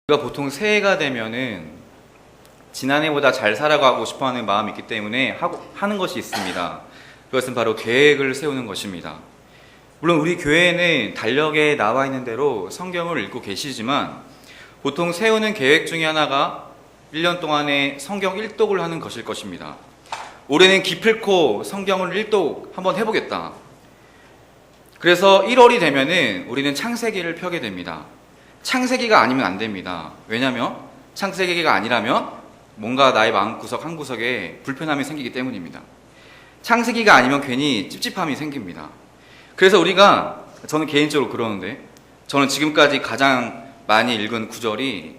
우리가 보통 새해가 되면은 지난해보다 잘 살아가고 싶어하는 마음이 있기 때문에 하는 것이 있습니다. 그것은 바로 계획을 세우는 것입니다. 물론 우리 교회는 달력에 나와 있는 대로 성경을 읽고 계시지만 보통 세우는 계획 중에 하나가 1년 동안에 성경 1독을 하는 것일 것입니다. 올해는 기필코 성경을 1독 한번 해보겠다. 그래서 1월이 되면은 우리는 창세기를 펴게 됩니다. 창세기가 아니면 안 됩니다. 왜냐하면 창세기가 아니라면 뭔가 나의 마음구석 한 구석에 불편함이 생기기 때문입니다. 창세기가 아니면 괜히 찝찝함이 생깁니다. 그래서 저는 개인적으로 그러는데, 저는 지금까지 가장 많이 읽은 구절이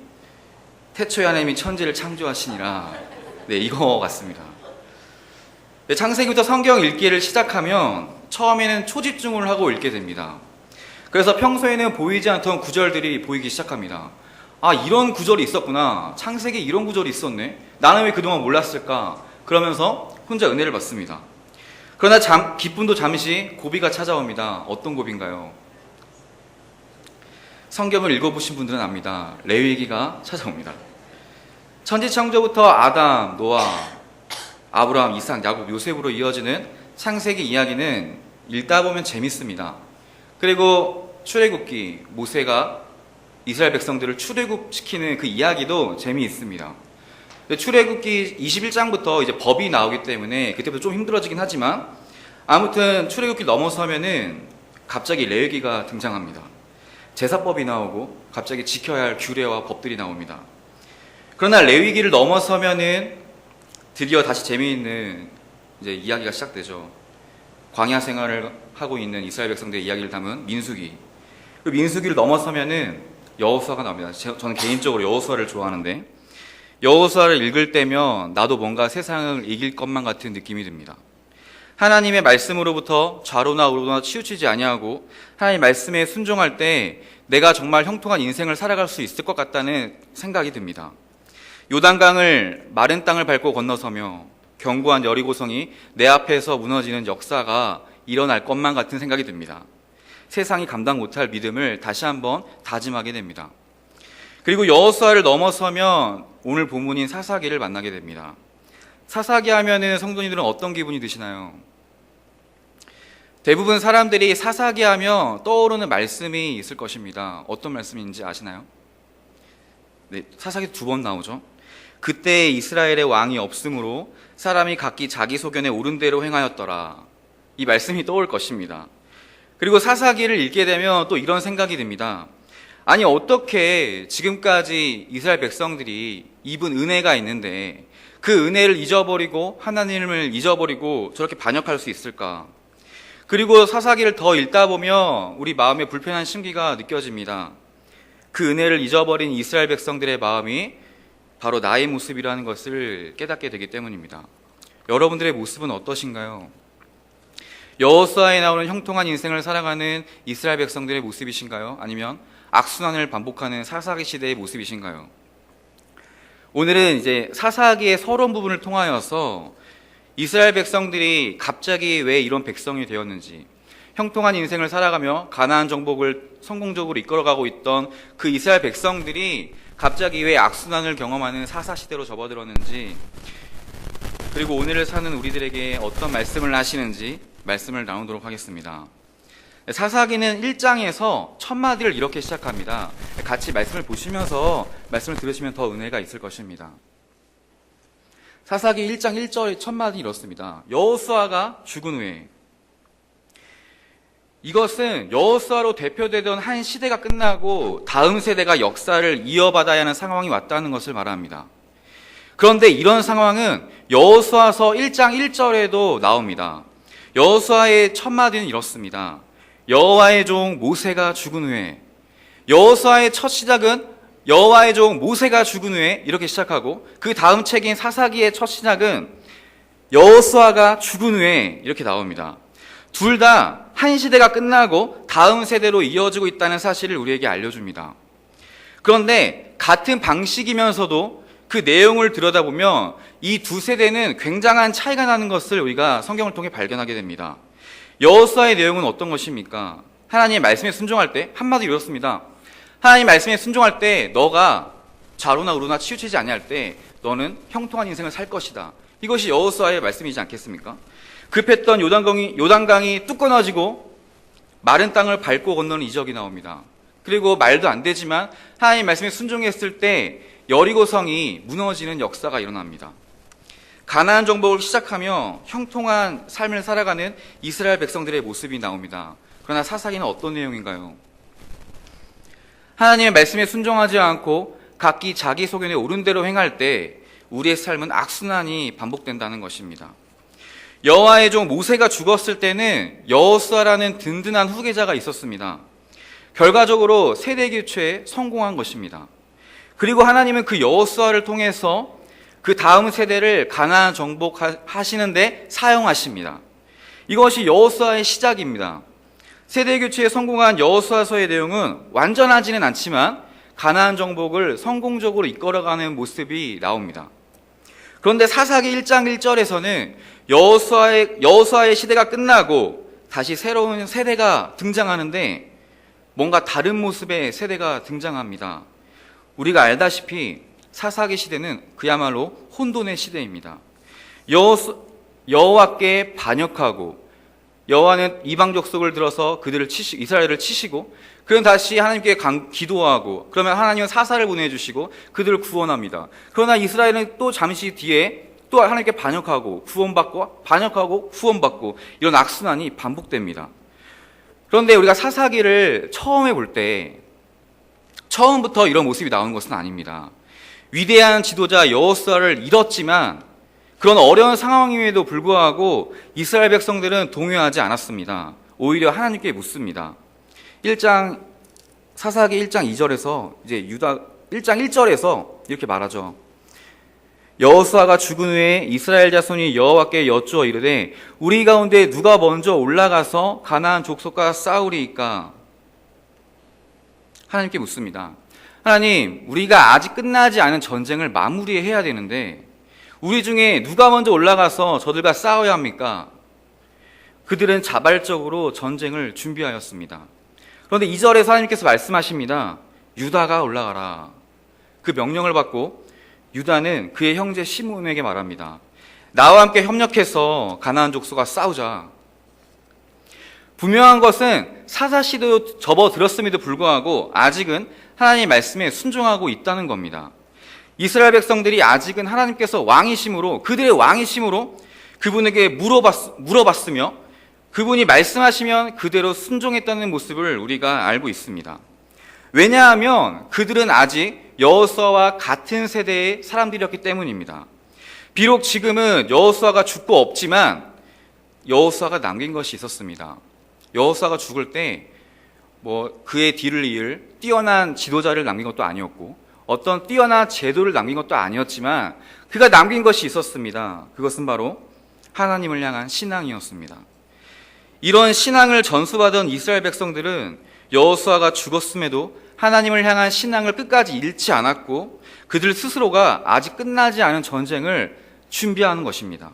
태초에 하나님이 천지를 창조하시니라, 이거 같습니다. 창세기부터 성경 읽기를 시작하면 처음에는 초집중을 하고 읽게 됩니다. 그래서 평소에는 보이지 않던 구절들이 보이기 시작합니다. 아, 이런 구절이 있었구나. 창세기에 이런 구절이 있었네. 나는 왜 그동안 몰랐을까? 그러면서 혼자 은혜를 받습니다. 그러나 기쁨도 잠시 고비가 찾아옵니다. 어떤 고비인가요? 성경을 읽어보신 분들은 압니다. 레위기가 찾아옵니다. 천지창조부터 아담, 노아, 아브라함, 이삭, 야곱, 요셉으로 이어지는 창세기 이야기는 읽다 보면 재밌습니다. 그리고 출애굽기, 모세가 이스라엘 백성들을 출애굽시키는 그 이야기도 재미있습니다. 출애굽기 21장부터 이제 법이 나오기 때문에 그때부터 좀 힘들어지긴 하지만, 아무튼 출애굽기 넘어서면은 갑자기 레위기가 등장합니다. 제사법이 나오고 갑자기 지켜야 할 규례와 법들이 나옵니다. 그러나 레위기를 넘어서면은 드디어 다시 재미있는 이제 이야기가 시작되죠. 광야 생활을 하고 있는 이스라엘 백성들의 이야기를 담은 민수기. 그 민수기를 넘어서면은 여호수아가 나옵니다. 저는 개인적으로 여호수아를 좋아하는데, 여호수아를 읽을 때면 나도 뭔가 세상을 이길 것만 같은 느낌이 듭니다. 하나님의 말씀으로부터 좌로나 우로나 치우치지 아니하고 하나님의 말씀에 순종할 때 내가 정말 형통한 인생을 살아갈 수 있을 것 같다는 생각이 듭니다. 요단강을 마른 땅을 밟고 건너서며 견고한 여리고성이 내 앞에서 무너지는 역사가 일어날 것만 같은 생각이 듭니다. 세상이 감당 못할 믿음을 다시 한번 다짐하게 됩니다. 그리고 여호수아를 넘어서면 오늘 본문인 사사기를 만나게 됩니다. 사사기 하면은 성도님들은 어떤 기분이 드시나요? 대부분 사람들이 사사기 하면 떠오르는 말씀이 있을 것입니다. 어떤 말씀인지 아시나요? 사사기 2번 나오죠. 그때 이스라엘의 왕이 없으므로 사람이 각기 자기 소견에 옳은 대로 행하였더라. 이 말씀이 떠올 것입니다. 그리고 사사기를 읽게 되면 또 이런 생각이 듭니다. 아니, 어떻게 지금까지 이스라엘 백성들이 입은 은혜가 있는데 그 은혜를 잊어버리고 하나님을 잊어버리고 저렇게 반역할 수 있을까? 그리고 사사기를 더 읽다 보면 우리 마음에 불편한 심기가 느껴집니다. 그 은혜를 잊어버린 이스라엘 백성들의 마음이 바로 나의 모습이라는 것을 깨닫게 되기 때문입니다. 여러분들의 모습은 어떠신가요? 여호수아에 나오는 형통한 인생을 살아가는 이스라엘 백성들의 모습이신가요? 아니면 악순환을 반복하는 사사기 시대의 모습이신가요? 오늘은 이제 사사기의 서론 부분을 통하여서 이스라엘 백성들이 갑자기 왜 이런 백성이 되었는지, 형통한 인생을 살아가며 가나안 정복을 성공적으로 이끌어가고 있던 그 이스라엘 백성들이 갑자기 왜 악순환을 경험하는 사사시대로 접어들었는지, 그리고 오늘을 사는 우리들에게 어떤 말씀을 하시는지 말씀을 나누도록 하겠습니다. 사사기는 1장에서 첫 마디를 이렇게 시작합니다. 같이 말씀을 보시면서 말씀을 들으시면 더 은혜가 있을 것입니다. 사사기 1장 1절의 첫 마디 이렇습니다. 여호수아가 죽은 후에. 이것은 여호수아로 대표되던 한 시대가 끝나고 다음 세대가 역사를 이어받아야 하는 상황이 왔다는 것을 말합니다. 그런데 이런 상황은 여호수아서 1장 1절에도 나옵니다. 여호수아의 첫 마디는 이렇습니다. 여호와의 종 모세가 죽은 후에. 여호수아의 첫 시작은 여호와의 종 모세가 죽은 후에 이렇게 시작하고, 그 다음 책인 사사기의 첫 시작은 여호수아가 죽은 후에 이렇게 나옵니다. 둘 다 한 시대가 끝나고 다음 세대로 이어지고 있다는 사실을 우리에게 알려줍니다. 그런데 같은 방식이면서도 그 내용을 들여다보면 이 두 세대는 굉장한 차이가 나는 것을 우리가 성경을 통해 발견하게 됩니다. 여호수아의 내용은 어떤 것입니까? 하나님의 말씀에 순종할 때 한마디로 이렇습니다. 하나님 말씀에 순종할 때 너가 좌로나 우로나 치우치지 아니할 때 너는 형통한 인생을 살 것이다. 이것이 여호수아의 말씀이지 않겠습니까? 급했던 요단강이 뚝 끊어지고 마른 땅을 밟고 건너는 이적이 나옵니다. 그리고 말도 안 되지만 하나님 말씀에 순종했을 때 여리고성이 무너지는 역사가 일어납니다. 가나안 정복을 시작하며 형통한 삶을 살아가는 이스라엘 백성들의 모습이 나옵니다. 그러나 사사기는 어떤 내용인가요? 하나님의 말씀에 순종하지 않고 각기 자기 소견에 옳은 대로 행할 때 우리의 삶은 악순환이 반복된다는 것입니다. 여호와의 종 모세가 죽었을 때는 여호수아라는 든든한 후계자가 있었습니다. 결과적으로 세대 교체에 성공한 것입니다. 그리고 하나님은 그 여호수아를 통해서 그 다음 세대를 가나안 정복하시는데 사용하십니다. 이것이 여호수아의 시작입니다. 세대 교체에 성공한 여호수아서의 내용은 완전하지는 않지만 가나안 정복을 성공적으로 이끌어가는 모습이 나옵니다. 그런데 사사기 1장 1절에서는 여호수아의 시대가 끝나고 다시 새로운 세대가 등장하는데 뭔가 다른 모습의 세대가 등장합니다. 우리가 알다시피 사사기 시대는 그야말로 혼돈의 시대입니다. 여호와께 반역하고 여호와는 이방 족속을 들어서 이스라엘을 치시고 그는 다시 하나님께 기도하고 그러면 하나님은 사사를 보내주시고 그들을 구원합니다. 그러나 이스라엘은 또 잠시 뒤에 또 하나님께 반역하고 구원받고 이런 악순환이 반복됩니다. 그런데 우리가 사사기를 처음에 볼 때 처음부터 이런 모습이 나오는 것은 아닙니다. 위대한 지도자 여호수아를 잃었지만 그런 어려운 상황임에도 불구하고 이스라엘 백성들은 동요하지 않았습니다. 오히려 하나님께 묻습니다. 사사기 1장 2절에서 이제 1장 1절에서 이렇게 말하죠. 여호수아가 죽은 후에 이스라엘 자손이 여호와께 여쭈어 이르되 우리 가운데 누가 먼저 올라가서 가나안 족속과 싸우리이까? 하나님께 묻습니다. 하나님, 우리가 아직 끝나지 않은 전쟁을 마무리해야 되는데 우리 중에 누가 먼저 올라가서 저들과 싸워야 합니까? 그들은 자발적으로 전쟁을 준비하였습니다. 그런데 2절에서 하나님께서 말씀하십니다. 유다가 올라가라. 그 명령을 받고 유다는 그의 형제 시므온에게 말합니다. 나와 함께 협력해서 가나안 족속과 싸우자. 분명한 것은 사사시도 접어들었음에도 불구하고 아직은 하나님의 말씀에 순종하고 있다는 겁니다. 이스라엘 백성들이 아직은 하나님께서 그들의 왕이심으로 그분에게 물어봤으며 그분이 말씀하시면 그대로 순종했다는 모습을 우리가 알고 있습니다. 왜냐하면 그들은 아직 여호수아와 같은 세대의 사람들이었기 때문입니다. 비록 지금은 여호수아가 죽고 없지만 여호수아가 남긴 것이 있었습니다. 여호수아가 죽을 때 그의 뒤를 이을 뛰어난 지도자를 남긴 것도 아니었고 어떤 뛰어난 제도를 남긴 것도 아니었지만 그가 남긴 것이 있었습니다. 그것은 바로 하나님을 향한 신앙이었습니다. 이런 신앙을 전수받은 이스라엘 백성들은 여호수아가 죽었음에도 하나님을 향한 신앙을 끝까지 잃지 않았고 그들 스스로가 아직 끝나지 않은 전쟁을 준비하는 것입니다.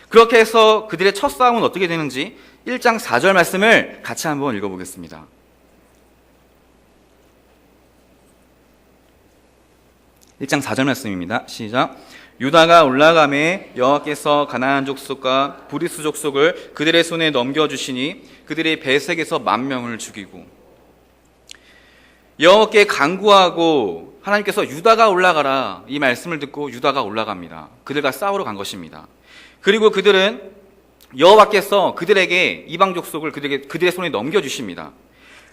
그렇게 해서 그들의 첫 싸움은 어떻게 되는지 1장 4절 말씀을 같이 한번 읽어보겠습니다. 1장 4절 말씀입니다. 시작. 유다가 올라가매 여호와께서 가나안 족속과 브리스 족속을 그들의 손에 넘겨주시니 그들의 배색에서 10,000명을 죽이고 여호와께 간구하고 하나님께서 유다가 올라가라 이 말씀을 듣고 유다가 올라갑니다. 그들과 싸우러 간 것입니다. 그리고 그들은 여호와께서 그들에게 이방 족속을 그들의 손에 넘겨주십니다.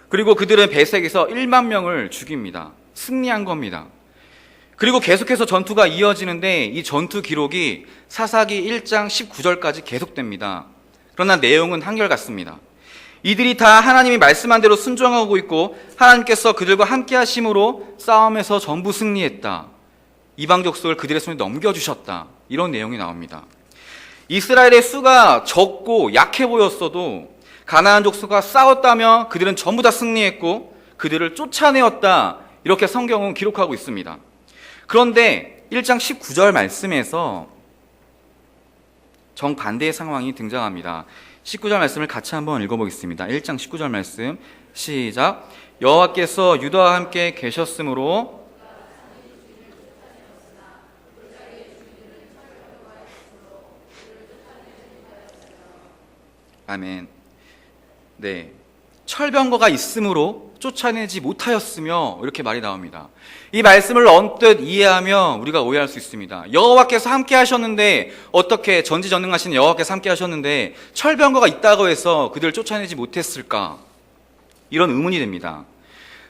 그리고 그들은 배색에서 10,000명을 죽입니다. 승리한 겁니다. 그리고 계속해서 전투가 이어지는데 이 전투 기록이 사사기 1장 19절까지 계속됩니다. 그러나 내용은 한결같습니다. 이들이 다 하나님이 말씀한 대로 순종하고 있고 하나님께서 그들과 함께 하심으로 싸움에서 전부 승리했다. 이방 족속을 그들의 손에 넘겨주셨다. 이런 내용이 나옵니다. 이스라엘의 수가 적고 약해 보였어도 가나안 족속과 싸웠다며 그들은 전부 다 승리했고 그들을 쫓아내었다. 이렇게 성경은 기록하고 있습니다. 그런데 1장 19절 말씀에서 정반대의 상황이 등장합니다. 19절 말씀을 같이 한번 읽어보겠습니다. 1장 19절 말씀 시작. 여호와께서 유다와 함께 계셨으므로 아멘. 네. 철병거가 있으므로 쫓아내지 못하였으며 이렇게 말이 나옵니다. 이 말씀을 언뜻 이해하며 우리가 오해할 수 있습니다. 여호와께서 함께 하셨는데 어떻게 전지전능하신 여호와께서 함께 하셨는데 철병거가 있다고 해서 그들을 쫓아내지 못했을까? 이런 의문이 됩니다.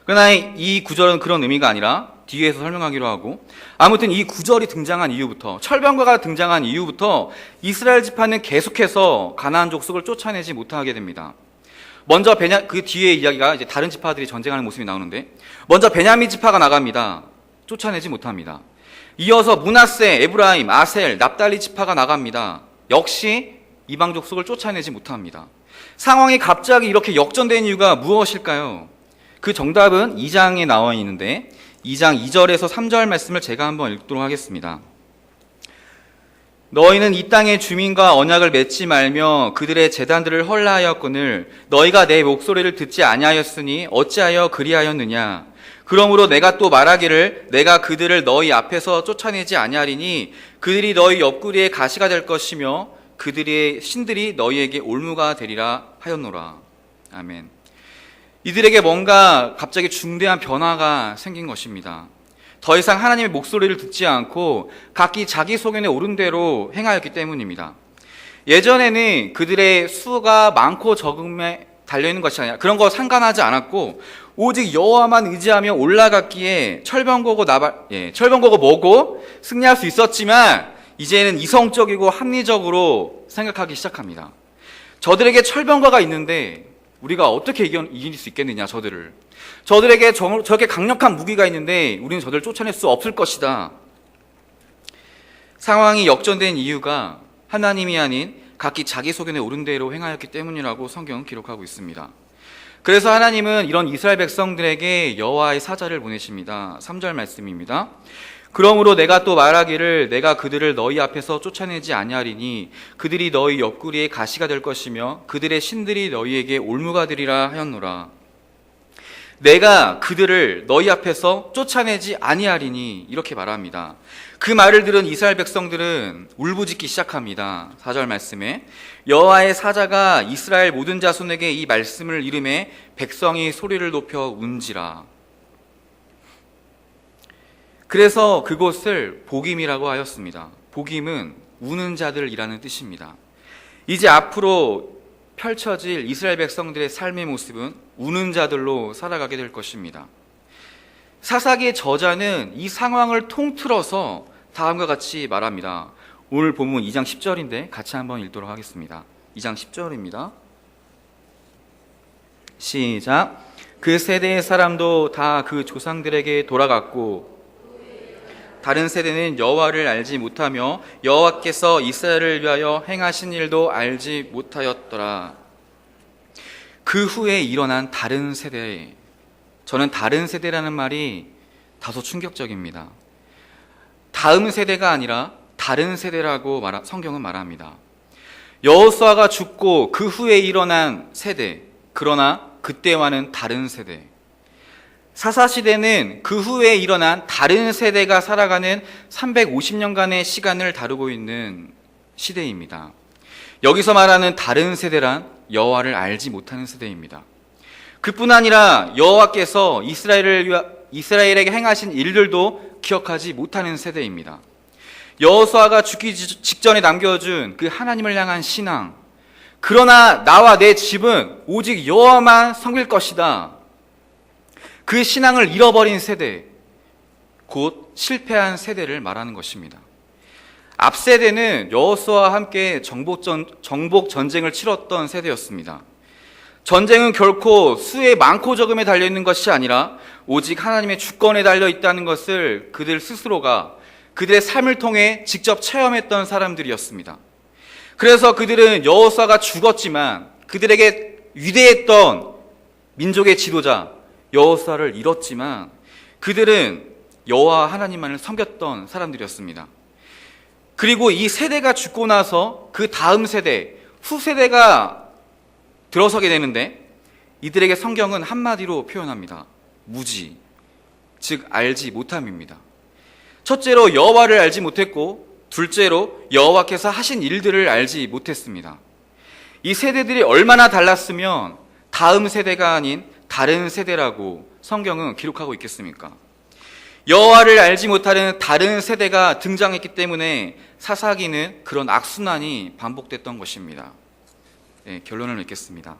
그러나 이 구절은 그런 의미가 아니라 뒤에서 설명하기로 하고, 아무튼 이 구절이 등장한 이후부터, 철병거가 등장한 이후부터 이스라엘 지파는 계속해서 가나안 족속을 쫓아내지 못하게 됩니다. 먼저 그 뒤에 이야기가 이제 다른 지파들이 전쟁하는 모습이 나오는데, 먼저 베냐민 지파가 나갑니다. 쫓아내지 못합니다. 이어서 므낫세, 에브라임, 아셀, 납달리 지파가 나갑니다. 역시 이방 족속을 쫓아내지 못합니다. 상황이 갑자기 이렇게 역전된 이유가 무엇일까요? 그 정답은 2장에 나와 있는데 2장 2절에서 3절 말씀을 제가 한번 읽도록 하겠습니다. 너희는 이 땅의 주민과 언약을 맺지 말며 그들의 제단들을 헐라하였거늘 너희가 내 목소리를 듣지 아니하였으니 어찌하여 그리하였느냐. 그러므로 내가 또 말하기를 내가 그들을 너희 앞에서 쫓아내지 아니하리니 그들이 너희 옆구리에 가시가 될 것이며 그들의 신들이 너희에게 올무가 되리라 하였노라. 아멘. 이들에게 뭔가 갑자기 중대한 변화가 생긴 것입니다. 더 이상 하나님의 목소리를 듣지 않고 각기 자기 소견에 오른 대로 행하였기 때문입니다. 예전에는 그들의 수가 많고 적음에 달려있는 것이 아니라 그런 거 상관하지 않았고 오직 여호와만 의지하며 올라갔기에 철병거고 뭐고 승리할 수 있었지만 이제는 이성적이고 합리적으로 생각하기 시작합니다. 저들에게 철병거가 있는데 우리가 어떻게 이길 수 있겠느냐, 저들에게 저렇게 강력한 무기가 있는데 우리는 저들을 쫓아낼 수 없을 것이다. 상황이 역전된 이유가 하나님이 아닌 각기 자기 소견에 오른 대로 행하였기 때문이라고 성경은 기록하고 있습니다. 그래서 하나님은 이런 이스라엘 백성들에게 여호와의 사자를 보내십니다. 3절 말씀입니다. 그러므로 내가 또 말하기를 내가 그들을 너희 앞에서 쫓아내지 아니하리니 그들이 너희 옆구리에 가시가 될 것이며 그들의 신들이 너희에게 올무가 되리라 하였노라. 내가 그들을 너희 앞에서 쫓아내지 아니하리니 이렇게 말합니다. 그 말을 들은 이스라엘 백성들은 울부짖기 시작합니다. 4절 말씀에 여호와의 사자가 이스라엘 모든 자손에게 이 말씀을 이르매 백성이 소리를 높여 운지라. 그래서 그곳을 복임이라고 하였습니다. 복임은 우는 자들이라는 뜻입니다. 이제 앞으로 펼쳐질 이스라엘 백성들의 삶의 모습은 우는 자들로 살아가게 될 것입니다. 사사기의 저자는 이 상황을 통틀어서 다음과 같이 말합니다. 오늘 본문 2장 10절인데 같이 한번 읽도록 하겠습니다. 2장 10절입니다. 시작. 그 세대의 사람도 다 그 조상들에게 돌아갔고 다른 세대는 여호와를 알지 못하며 여호와께서 이스라엘을 위하여 행하신 일도 알지 못하였더라. 그 후에 일어난 다른 세대, 저는 다른 세대라는 말이 다소 충격적입니다. 다음 세대가 아니라 다른 세대라고 성경은 말합니다. 여호수아가 죽고 그 후에 일어난 세대, 그러나 그때와는 다른 세대. 사사시대는 그 후에 일어난 다른 세대가 살아가는 350년간의 시간을 다루고 있는 시대입니다. 여기서 말하는 다른 세대란 여호와를 알지 못하는 세대입니다. 그뿐 아니라 여호와께서 이스라엘에게 행하신 일들도 기억하지 못하는 세대입니다. 여호수아가 죽기 직전에 남겨준 그 하나님을 향한 신앙, 그러나 나와 내 집은 오직 여호와만 섬길 것이다. 그 신앙을 잃어버린 세대, 곧 실패한 세대를 말하는 것입니다. 앞 세대는 여호수아와 함께 정복 전쟁을 치렀던 세대였습니다. 전쟁은 결코 수의 많고 적음에 달려있는 것이 아니라 오직 하나님의 주권에 달려있다는 것을 그들 스스로가 그들의 삶을 통해 직접 체험했던 사람들이었습니다. 그래서 그들은 여호수아가 죽었지만 그들에게 위대했던 민족의 지도자 여호수아를 잃었지만 그들은 여호와 하나님만을 섬겼던 사람들이었습니다. 그리고 이 세대가 죽고 나서 그 다음 세대, 후세대가 들어서게 되는데 이들에게 성경은 한마디로 표현합니다. 무지, 즉 알지 못함입니다. 첫째로 여호와를 알지 못했고 둘째로 여호와께서 하신 일들을 알지 못했습니다. 이 세대들이 얼마나 달랐으면 다음 세대가 아닌 다른 세대라고 성경은 기록하고 있겠습니까? 여호와를 알지 못하는 다른 세대가 등장했기 때문에 사사기는 그런 악순환이 반복됐던 것입니다. 네, 결론을 맺겠습니다.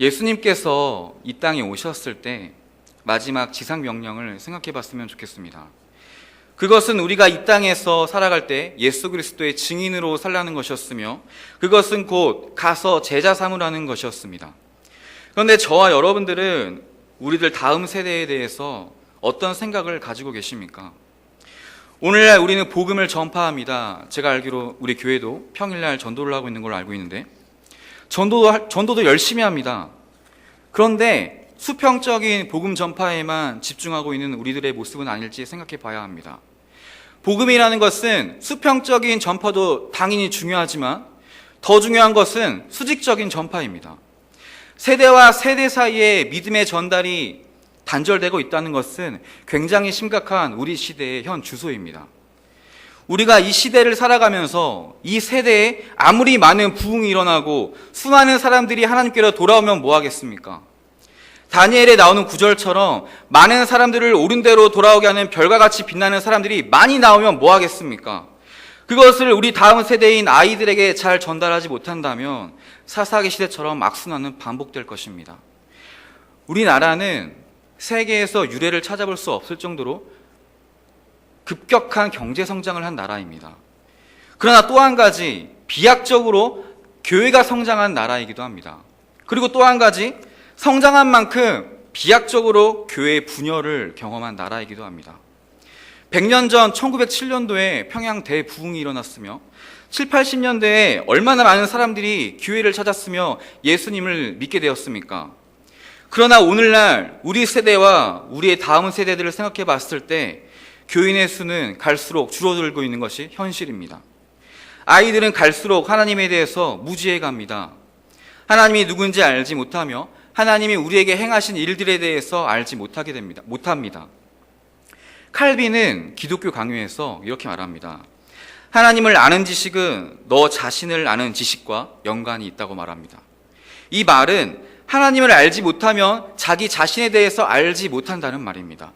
예수님께서 이 땅에 오셨을 때 마지막 지상 명령을 생각해 봤으면 좋겠습니다. 그것은 우리가 이 땅에서 살아갈 때 예수 그리스도의 증인으로 살라는 것이었으며 그것은 곧 가서 제자 삼으라는 것이었습니다. 그런데 저와 여러분들은 우리들 다음 세대에 대해서 어떤 생각을 가지고 계십니까? 오늘날 우리는 복음을 전파합니다. 제가 알기로 우리 교회도 평일날 전도를 하고 있는 걸로 알고 있는데 전도도 열심히 합니다. 그런데 수평적인 복음 전파에만 집중하고 있는 우리들의 모습은 아닐지 생각해 봐야 합니다. 복음이라는 것은 수평적인 전파도 당연히 중요하지만 더 중요한 것은 수직적인 전파입니다. 세대와 세대 사이에 믿음의 전달이 단절되고 있다는 것은 굉장히 심각한 우리 시대의 현 주소입니다. 우리가 이 시대를 살아가면서 이 세대에 아무리 많은 부흥이 일어나고 수많은 사람들이 하나님께로 돌아오면 뭐 하겠습니까? 다니엘에 나오는 구절처럼 많은 사람들을 옳은 대로 돌아오게 하는 별과 같이 빛나는 사람들이 많이 나오면 뭐 하겠습니까? 그것을 우리 다음 세대인 아이들에게 잘 전달하지 못한다면 사사기 시대처럼 악순환은 반복될 것입니다. 우리나라는 세계에서 유례를 찾아볼 수 없을 정도로 급격한 경제 성장을 한 나라입니다. 그러나 또 한 가지 비약적으로 교회가 성장한 나라이기도 합니다. 그리고 또 한 가지 성장한 만큼 비약적으로 교회의 분열을 경험한 나라이기도 합니다. 100년 전 1907년도에 평양 대부흥이 일어났으며 7, 80년대에 얼마나 많은 사람들이 교회를 찾았으며 예수님을 믿게 되었습니까? 그러나 오늘날 우리 세대와 우리의 다음 세대들을 생각해 봤을 때 교인의 수는 갈수록 줄어들고 있는 것이 현실입니다. 아이들은 갈수록 하나님에 대해서 무지해 갑니다. 하나님이 누군지 알지 못하며 하나님이 우리에게 행하신 일들에 대해서 알지 못합니다. 칼빈은 기독교 강요에서 이렇게 말합니다. 하나님을 아는 지식은 너 자신을 아는 지식과 연관이 있다고 말합니다. 이 말은 하나님을 알지 못하면 자기 자신에 대해서 알지 못한다는 말입니다.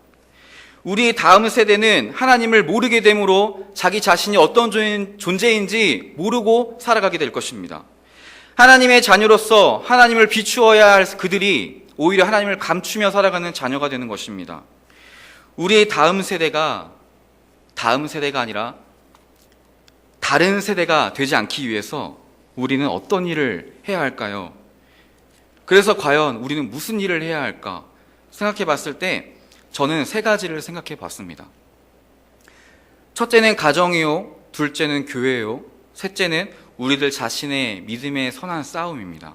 우리 다음 세대는 하나님을 모르게 되므로 자기 자신이 어떤 존재인지 모르고 살아가게 될 것입니다. 하나님의 자녀로서 하나님을 비추어야 할 그들이 오히려 하나님을 감추며 살아가는 자녀가 되는 것입니다. 우리의 다음 세대가 아니라 다른 세대가 되지 않기 위해서 우리는 어떤 일을 해야 할까요? 그래서 과연 우리는 무슨 일을 해야 할까 생각해 봤을 때 저는 세 가지를 생각해 봤습니다. 첫째는 가정이요, 둘째는 교회요, 셋째는 우리들 자신의 믿음의 선한 싸움입니다.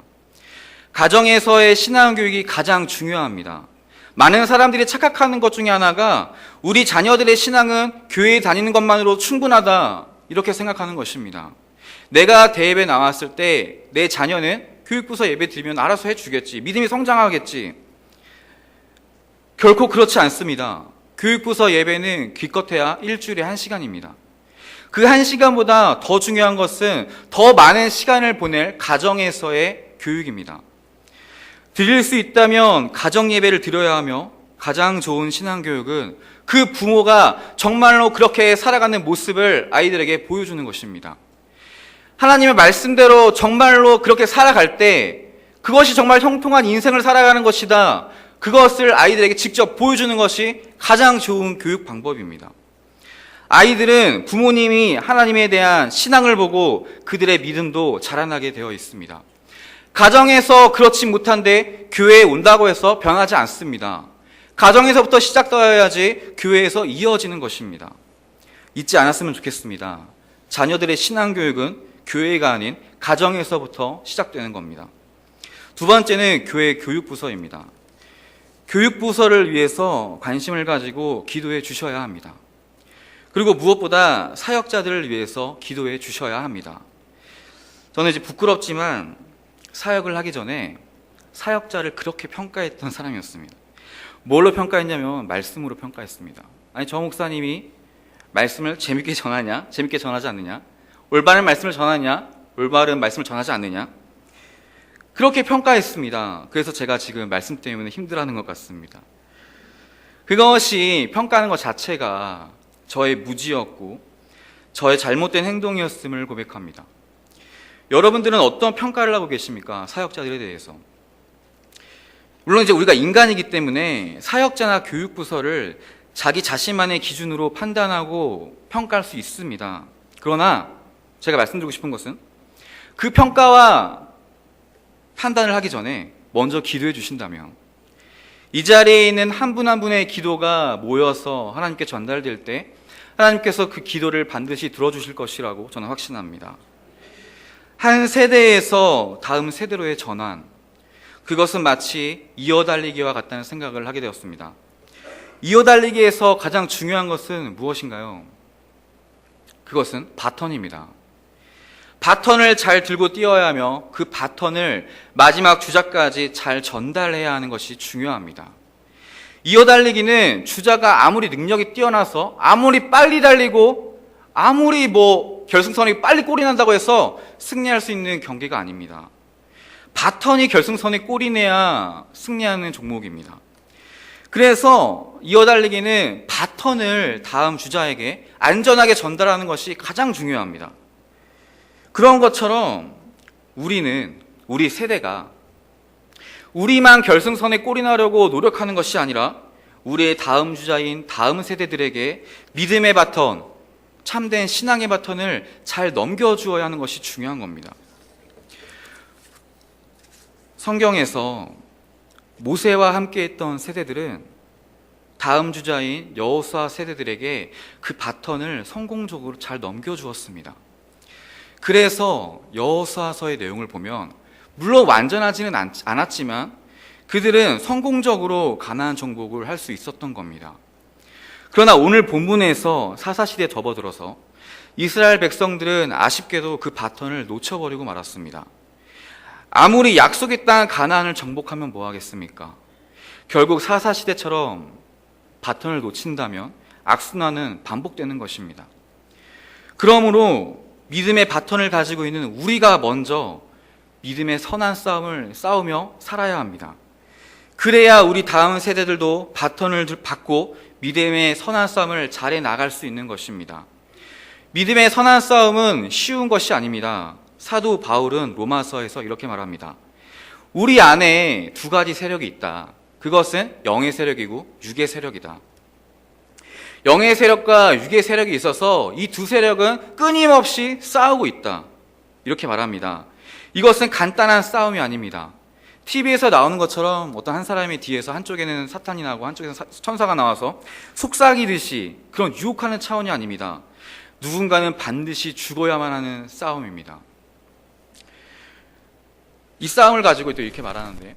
가정에서의 신앙교육이 가장 중요합니다. 많은 사람들이 착각하는 것 중에 하나가 우리 자녀들의 신앙은 교회에 다니는 것만으로 충분하다 이렇게 생각하는 것입니다. 내가 대예배 나왔을 때 내 자녀는 교육부서 예배 드리면 알아서 해주겠지, 믿음이 성장하겠지. 결코 그렇지 않습니다. 교육부서 예배는 기껏해야 일주일에 1시간입니다. 그 1시간보다 더 중요한 것은 더 많은 시간을 보낼 가정에서의 교육입니다. 드릴 수 있다면 가정 예배를 드려야 하며 가장 좋은 신앙교육은 그 부모가 정말로 그렇게 살아가는 모습을 아이들에게 보여주는 것입니다. 하나님의 말씀대로 정말로 그렇게 살아갈 때 그것이 정말 형통한 인생을 살아가는 것이다. 그것을 아이들에게 직접 보여주는 것이 가장 좋은 교육 방법입니다. 아이들은 부모님이 하나님에 대한 신앙을 보고 그들의 믿음도 자라나게 되어 있습니다. 가정에서 그렇지 못한데 교회에 온다고 해서 변하지 않습니다. 가정에서부터 시작되어야지 교회에서 이어지는 것입니다. 잊지 않았으면 좋겠습니다. 자녀들의 신앙교육은 교회가 아닌 가정에서부터 시작되는 겁니다. 두 번째는 교회 교육부서입니다. 교육부서를 위해서 관심을 가지고 기도해 주셔야 합니다. 그리고 무엇보다 사역자들을 위해서 기도해 주셔야 합니다. 저는 이제 부끄럽지만 사역을 하기 전에 사역자를 그렇게 평가했던 사람이었습니다. 뭘로 평가했냐면 말씀으로 평가했습니다. 아니, 저 목사님이 말씀을 재밌게 전하냐? 재밌게 전하지 않느냐? 올바른 말씀을 전하냐? 올바른 말씀을 전하지 않느냐? 그렇게 평가했습니다. 그래서 제가 지금 말씀 때문에 힘들어하는 것 같습니다. 그것이 평가하는 것 자체가 저의 무지였고 저의 잘못된 행동이었음을 고백합니다. 여러분들은 어떤 평가를 하고 계십니까? 사역자들에 대해서. 물론 이제 우리가 인간이기 때문에 사역자나 교육부서를 자기 자신만의 기준으로 판단하고 평가할 수 있습니다. 그러나 제가 말씀드리고 싶은 것은 그 평가와 판단을 하기 전에 먼저 기도해 주신다면, 이 자리에 있는 한 분 한 분의 기도가 모여서 하나님께 전달될 때 하나님께서 그 기도를 반드시 들어주실 것이라고 저는 확신합니다. 한 세대에서 다음 세대로의 전환, 그것은 마치 이어달리기와 같다는 생각을 하게 되었습니다. 이어달리기에서 가장 중요한 것은 무엇인가요? 그것은 바턴입니다. 바턴을 잘 들고 뛰어야 하며 그 바턴을 마지막 주자까지 잘 전달해야 하는 것이 중요합니다. 이어달리기는 주자가 아무리 능력이 뛰어나서 아무리 빨리 달리고 아무리 결승선이 빨리 골이 난다고 해서 승리할 수 있는 경기가 아닙니다. 바턴이 결승선에 골이 내야 승리하는 종목입니다. 그래서 이어달리기는 바턴을 다음 주자에게 안전하게 전달하는 것이 가장 중요합니다. 그런 것처럼 우리 세대가 우리만 결승선에 골이 나려고 노력하는 것이 아니라 우리의 다음 주자인 다음 세대들에게 믿음의 바턴, 참된 신앙의 바턴을 잘 넘겨주어야 하는 것이 중요한 겁니다. 성경에서 모세와 함께했던 세대들은 다음 주자인 여호수아 세대들에게 그 바턴을 성공적으로 잘 넘겨주었습니다. 그래서 여호수아서의 내용을 보면 물론 완전하지는 않았지만 그들은 성공적으로 가나안 정복을 할 수 있었던 겁니다. 그러나 오늘 본문에서 사사시대에 접어들어서 이스라엘 백성들은 아쉽게도 그 바턴을 놓쳐버리고 말았습니다. 아무리 약속의 땅 가나안을 정복하면 뭐 하겠습니까? 결국 사사시대처럼 바턴을 놓친다면 악순환은 반복되는 것입니다. 그러므로 믿음의 바턴을 가지고 있는 우리가 먼저 믿음의 선한 싸움을 싸우며 살아야 합니다. 그래야 우리 다음 세대들도 바턴을 받고 믿음의 선한 싸움을 잘해 나갈 수 있는 것입니다. 믿음의 선한 싸움은 쉬운 것이 아닙니다. 사도 바울은 로마서에서 이렇게 말합니다. 우리 안에 두 가지 세력이 있다. 그것은 영의 세력이고 육의 세력이다. 영의 세력과 육의 세력이 있어서 이 두 세력은 끊임없이 싸우고 있다. 이렇게 말합니다. 이것은 간단한 싸움이 아닙니다. TV에서 나오는 것처럼 어떤 한 사람이 뒤에서 한쪽에는 사탄이 나고 한쪽에는 천사가 나와서 속삭이듯이 그런 유혹하는 차원이 아닙니다. 누군가는 반드시 죽어야만 하는 싸움입니다. 이 싸움을 가지고 또 이렇게 말하는데,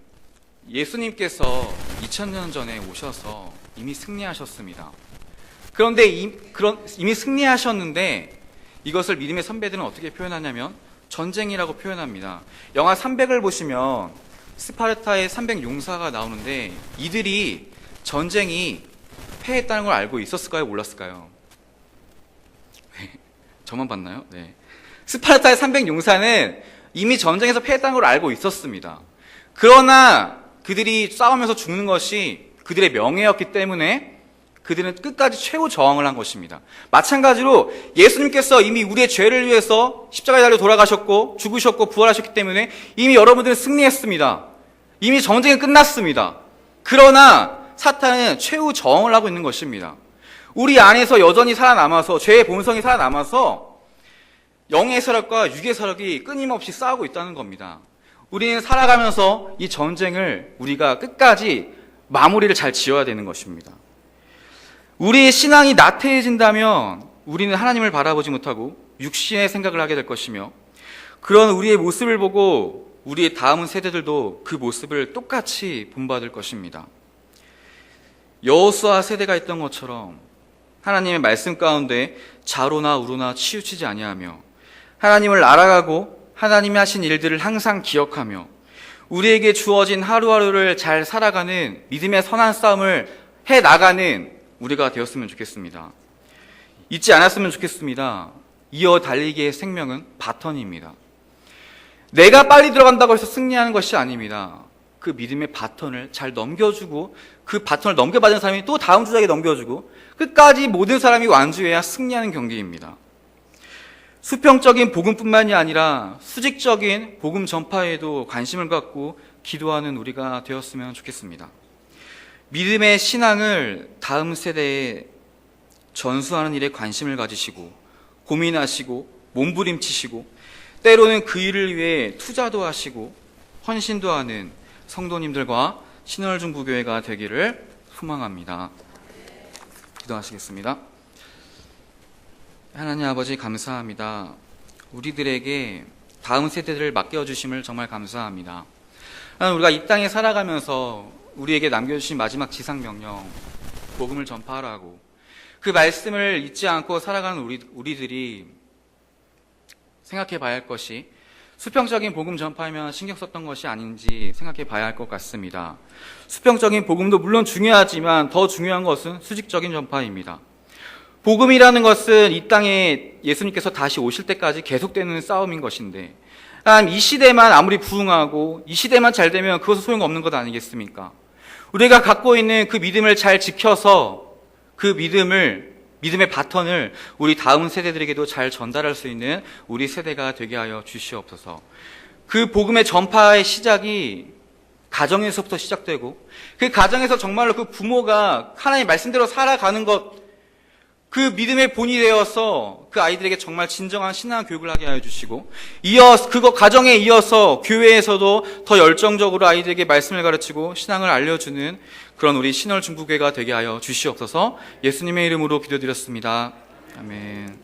예수님께서 2000년 전에 오셔서 이미 승리하셨습니다. 그런데 이미 승리하셨는데 이것을 믿음의 선배들은 어떻게 표현하냐면 전쟁이라고 표현합니다. 영화 300을 보시면 스파르타의 300용사가 나오는데 이들이 전쟁이 패했다는 걸 알고 있었을까요? 몰랐을까요? 저만 봤나요? 네. 스파르타의 300용사는 이미 전쟁에서 패했다는 걸 알고 있었습니다. 그러나 그들이 싸우면서 죽는 것이 그들의 명예였기 때문에 그들은 끝까지 최후 저항을 한 것입니다. 마찬가지로 예수님께서 이미 우리의 죄를 위해서 십자가에 달려 돌아가셨고 죽으셨고 부활하셨기 때문에 이미 여러분들은 승리했습니다. 이미 전쟁은 끝났습니다. 그러나 사탄은 최후 저항을 하고 있는 것입니다. 우리 안에서 여전히 살아남아서 죄의 본성이 살아남아서 영의 세력과 육의 세력이 끊임없이 싸우고 있다는 겁니다. 우리는 살아가면서 이 전쟁을 우리가 끝까지 마무리를 잘 지어야 되는 것입니다. 우리의 신앙이 나태해진다면 우리는 하나님을 바라보지 못하고 육신의 생각을 하게 될 것이며, 그런 우리의 모습을 보고 우리의 다음 세대들도 그 모습을 똑같이 본받을 것입니다. 여호수아 세대가 있던 것처럼 하나님의 말씀 가운데 좌로나 우로나 치우치지 아니하며 하나님을 알아가고 하나님이 하신 일들을 항상 기억하며 우리에게 주어진 하루하루를 잘 살아가는 믿음의 선한 싸움을 해나가는 우리가 되었으면 좋겠습니다. 잊지 않았으면 좋겠습니다. 이어 달리기의 생명은 바턴입니다. 내가 빨리 들어간다고 해서 승리하는 것이 아닙니다. 그 믿음의 바톤을 잘 넘겨주고 그 바톤을 넘겨받은 사람이 또 다음 주자에게 넘겨주고 끝까지 모든 사람이 완주해야 승리하는 경기입니다. 수평적인 복음뿐만이 아니라 수직적인 복음 전파에도 관심을 갖고 기도하는 우리가 되었으면 좋겠습니다. 믿음의 신앙을 다음 세대에 전수하는 일에 관심을 가지시고 고민하시고 몸부림치시고 때로는 그 일을 위해 투자도 하시고 헌신도 하는 성도님들과 신월중부교회가 되기를 소망합니다. 기도하시겠습니다. 하나님 아버지 감사합니다. 우리들에게 다음 세대들을 맡겨주심을 정말 감사합니다. 우리가 이 땅에 살아가면서 우리에게 남겨주신 마지막 지상명령, 복음을 전파하라고 그 말씀을 잊지 않고 살아가는 우리들이 생각해 봐야 할 것이 수평적인 복음 전파하면 신경 썼던 것이 아닌지 생각해 봐야 할 것 같습니다. 수평적인 복음도 물론 중요하지만 더 중요한 것은 수직적인 전파입니다. 복음이라는 것은 이 땅에 예수님께서 다시 오실 때까지 계속되는 싸움인 것인데 이 시대만 아무리 부흥하고 이 시대만 잘 되면 그것은 소용없는 것 아니겠습니까? 우리가 갖고 있는 그 믿음을 잘 지켜서 그 믿음의 바턴을 우리 다음 세대들에게도 잘 전달할 수 있는 우리 세대가 되게 하여 주시옵소서. 그 복음의 전파의 시작이 가정에서부터 시작되고 그 가정에서 정말로 그 부모가 하나님의 말씀대로 살아가는 것, 그 믿음의 본이 되어서 그 아이들에게 정말 진정한 신앙 교육을 하게 하여 주시고 그거 가정에 이어서 교회에서도 더 열정적으로 아이들에게 말씀을 가르치고 신앙을 알려주는 그런 우리 신월중부교회가 되게 하여 주시옵소서. 예수님의 이름으로 기도드렸습니다. 아멘.